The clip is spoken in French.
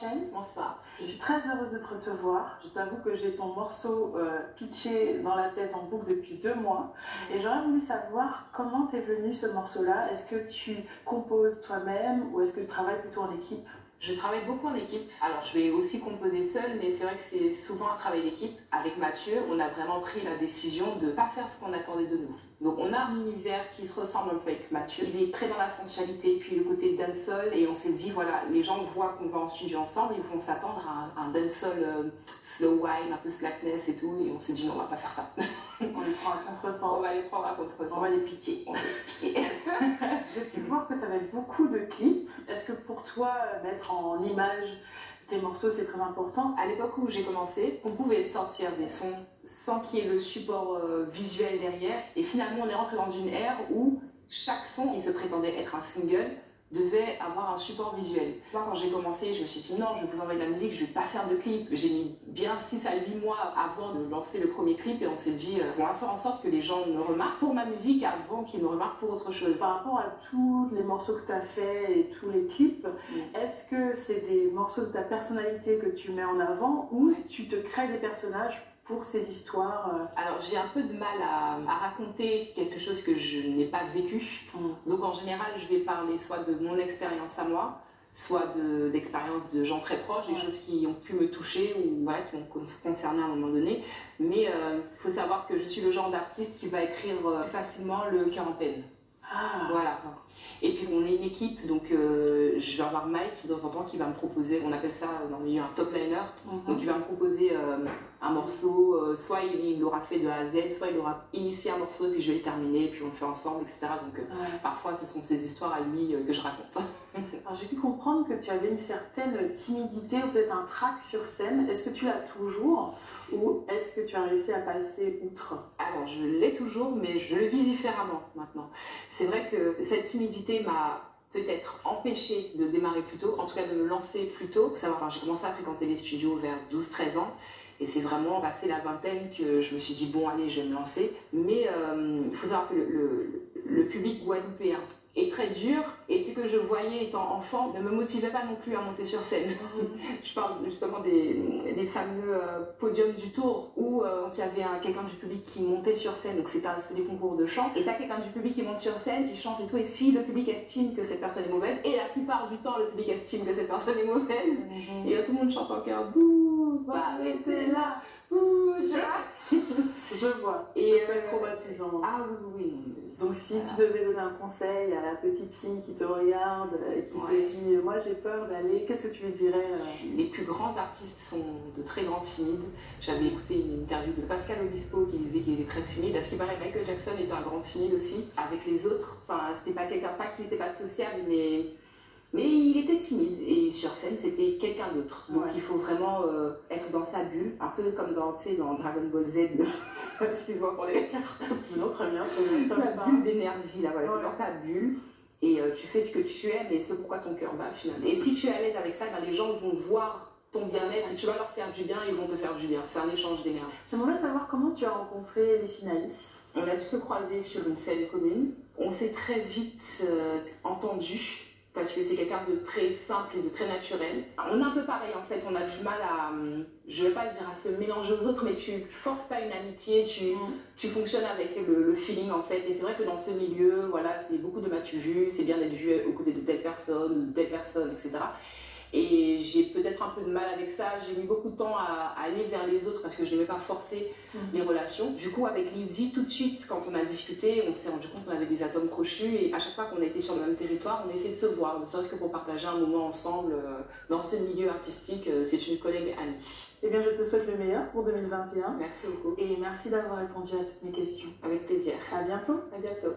Chain. Bonsoir. Je suis très heureuse de te recevoir. Je t'avoue que j'ai ton morceau pitché dans la tête en boucle depuis 2 mois. Et j'aurais voulu savoir comment t'es venu ce morceau-là. Est-ce que tu composes toi-même ou est-ce que tu travailles plutôt en équipe? Je travaille beaucoup en équipe. Alors, je vais aussi composer seule, mais c'est vrai que c'est souvent un travail d'équipe. Avec Mathieu, on a vraiment pris la décision de ne pas faire ce qu'on attendait de nous. Donc, on a un univers qui se ressemble un peu avec Mathieu. Il est très dans la sensualité, puis le côté dancehall. Et on s'est dit, voilà, les gens voient qu'on va en studio ensemble, ils vont s'attendre à un dancehall slow wine, un peu slackness et tout. Et on s'est dit, non, on va pas faire ça. On les prend à contresens. On va les prendre à contresens. On va les piquer. On va les piquer. J'ai pu voir que tu avais beaucoup de clips. Est-ce que pour toi, mettre en image tes morceaux, c'est très important? À l'époque où j'ai commencé, on pouvait sortir des sons sans qu'il y ait le support visuel derrière. Et finalement, on est rentré dans une ère où chaque son qui se prétendait être un single devait avoir un support visuel. Moi, quand j'ai commencé, je me suis dit non, je vais vous envoyer de la musique, je vais pas faire de clip. J'ai mis bien 6 à 8 mois avant de lancer le premier clip et on s'est dit on va faire en sorte que les gens me remarquent pour ma musique avant qu'ils me remarquent pour autre chose. Par rapport à tous les morceaux que tu as fait et tous les clips, est-ce que c'est des morceaux de ta personnalité que tu mets en avant ou tu te crées des personnages pour ces histoires? Alors j'ai un peu de mal à raconter quelque chose que je n'ai pas vécu. Donc en général je vais parler soit de mon expérience à moi, soit d'expériences de gens très proches, des choses qui ont pu me toucher ou voilà, qui m'ont concerné à un moment donné. Mais il faut savoir que je suis le genre d'artiste qui va écrire facilement le cœur en peine. Voilà. Et puis on est une équipe, donc je vais avoir Mike de temps en temps qui va me proposer, on appelle ça dans le milieu un top liner, donc il va me proposer un morceau, soit il l'aura fait de A à Z, soit il aura initié un morceau puis je vais le terminer, puis on le fait ensemble, etc. Donc parfois ce sont ces histoires à lui que je raconte. Alors j'ai pu comprendre que tu avais une certaine timidité ou peut-être un trac sur scène. Est-ce que tu l'as toujours ou est-ce que tu as réussi à passer outre? Alors je l'ai toujours, mais je le vis différemment maintenant. C'est vrai que cette timidité m'a peut-être empêché de démarrer plus tôt, en tout cas de me lancer plus tôt. J'ai commencé à fréquenter les studios vers 12-13 ans. Et c'est vraiment passé la vingtaine que je me suis dit, bon, allez, je vais me lancer. Mais il faut savoir que le public guadeloupéen est très dur. Et ce que je voyais étant enfant ne me motivait pas non plus à monter sur scène. Je parle justement des fameux podiums du tour où il y avait quelqu'un du public qui montait sur scène. Donc c'était des concours de chant. Et tu as quelqu'un du public qui monte sur scène, qui chante et tout. Et si le public estime que cette personne est mauvaise, et la plupart du temps, le public estime que cette personne est mauvaise, et tout le monde chante en chœur, bouh, arrêtez là, bouh, je vois. Et ça peut être traumatisant. Ah oui. Donc si tu devais donner un conseil à la petite fille qui te regarde et qui se dit moi j'ai peur d'aller, qu'est-ce que tu lui dirais? Les plus grands artistes sont de très grands timides. J'avais écouté une interview de Pascal Obispo qui disait qu'il était très timide. À ce qui paraît, Michael Jackson était un grand timide aussi. Avec les autres, enfin c'était pas quelqu'un, pas qu'il n'était pas sociable, mais il était timide et sur scène c'était quelqu'un d'autre. Donc il faut vraiment être dans sa bulle, un peu comme dans Dragon Ball Z. Excuse-moi pour les non, très bien, ça la bulle d'énergie là, voilà, dans ta bulle et tu fais ce que tu aimes et ce pourquoi ton cœur bat finalement. Et si tu es à l'aise avec ça, ben, les gens vont voir ton bien-être, tu vas leur faire du bien, ils vont te faire du bien. C'est un échange d'énergie. J'aimerais savoir comment tu as rencontré Lucie Naïs. On a dû se croiser sur une scène commune. On s'est très vite entendu. Parce que c'est quelqu'un de très simple et de très naturel. On est un peu pareil en fait, on a du mal à, je vais pas dire à se mélanger aux autres, mais tu forces pas une amitié, tu fonctionnes avec le feeling en fait. Et c'est vrai que dans ce milieu, voilà, c'est beaucoup de m'as-tu vu, c'est bien d'être vu aux côtés de telle personne, ou de telle personne, etc. Et j'ai peut-être un peu de mal avec ça, j'ai mis beaucoup de temps à aller vers les autres parce que je n'aimais pas forcer les relations. Du coup avec Lydie, tout de suite quand on a discuté, on s'est rendu compte qu'on avait des atomes crochus et à chaque fois qu'on a été sur le même territoire, on essayait de se voir, ne serait-ce que pour partager un moment ensemble dans ce milieu artistique. C'est une collègue amie. Eh bien je te souhaite le meilleur pour 2021. Merci beaucoup. Et merci d'avoir répondu à toutes mes questions. Avec plaisir. À bientôt. À bientôt.